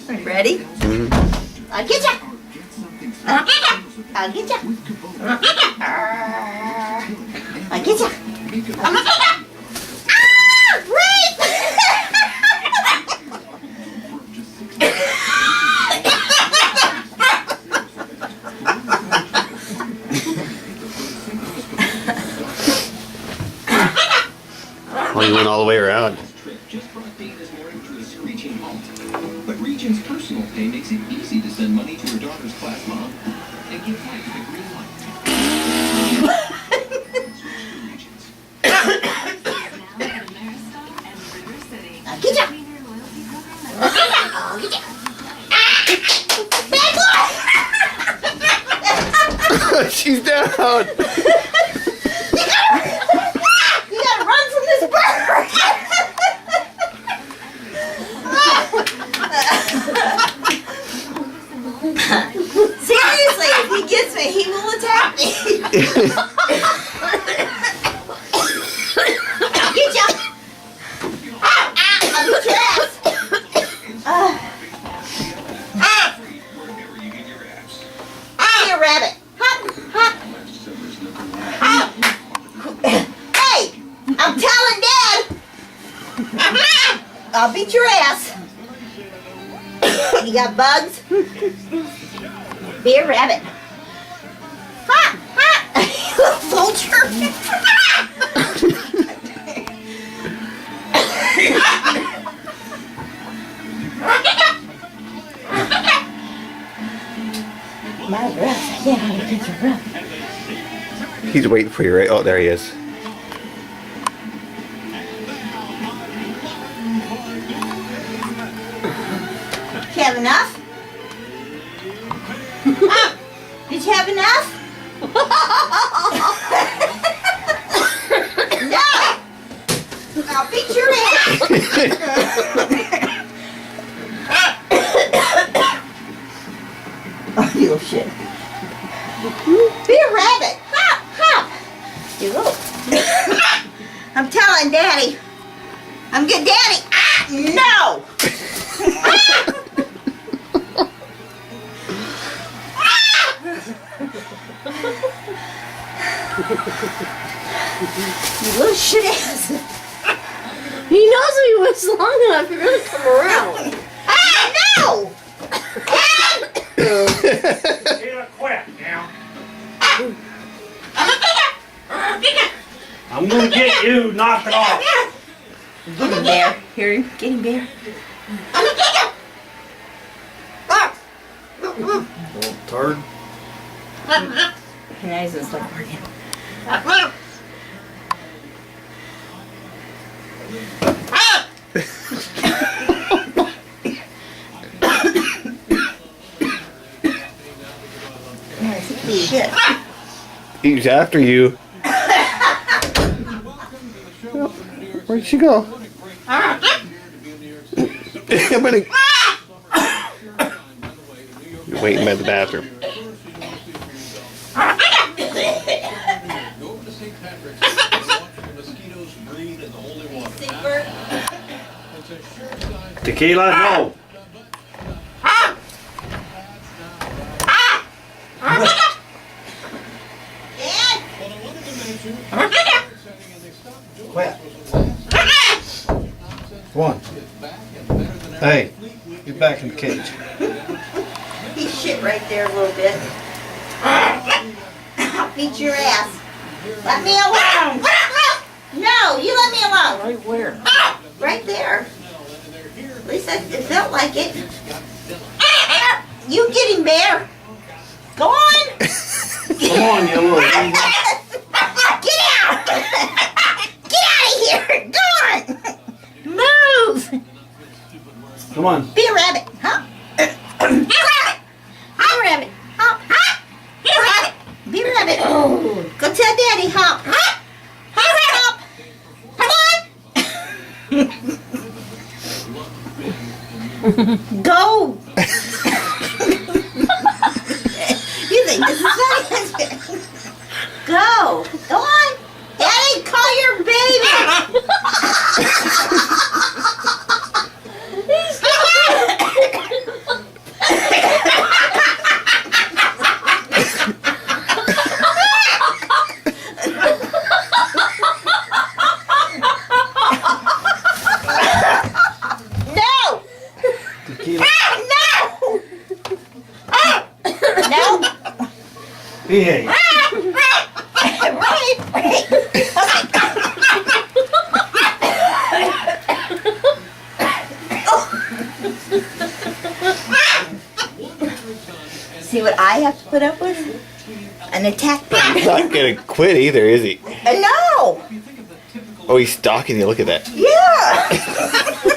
Ready? I'll get ya. I'll get ya. I'll get ya. I'll get ya. I'm gonna get ya. Ah! Wait! Oh, you went all the way around. But Regent's personal pay makes it easy to send money to her daughter's class mom and give life the green light. Get ya! Get ya! Bad boy! She's down. You gotta run from this bird! Seriously, if he gets me, he will attack me. I'll get ya! I'll beat your ass! Be a rabbit! Hop, hop! Hop. Hey! I'm telling Dad! I'll beat your ass! You got bugs? Be a rabbit! Ha! Ha! Vulture! My breath. I can't hardly get your breath. He's waiting for you, right? Oh, there he is. Did you have enough? Did you have enough? No! I'll beat your ass! Oh, you little shit. Be a rabbit! Hop! Hop! You little... I'm telling Daddy. I'm good Daddy. Ah! No! You little shit ass. He knows if he waits long enough, he's gonna come around. Ah, no! Tequila, quit now. I'm gonna get you. Knock it off. Get him, Bear. Hear him? Get him, Bear. Little turd. Your eyes is like working. Shit. He's after you. Where'd she go? I'm gonna... You're waiting by the bathroom. Tequila, no. Quit. One. Hey, get back in the cage. He shit right there a little bit. I'll beat your ass. Let me alone. No, you let me alone. Right where? Right there. At least it felt like it. You get him, Bear. Go on. Come on, you little... Get out. Get out of here. Go on. Move. Come on. Be a rabbit. Huh? Be a rabbit. I'm a rabbit. Hop. Hop. Be a rabbit. Be a rabbit. Oh. Go tell Daddy. Hop. Hop. Hop. Hop. Come on. Go. You think this is funny? Go. Go on. Daddy, call your baby. Behave. See what I have to put up with? An attack bird. He's not gonna quit either, is he? No! Oh, he's stalking you. Look at that. Yeah!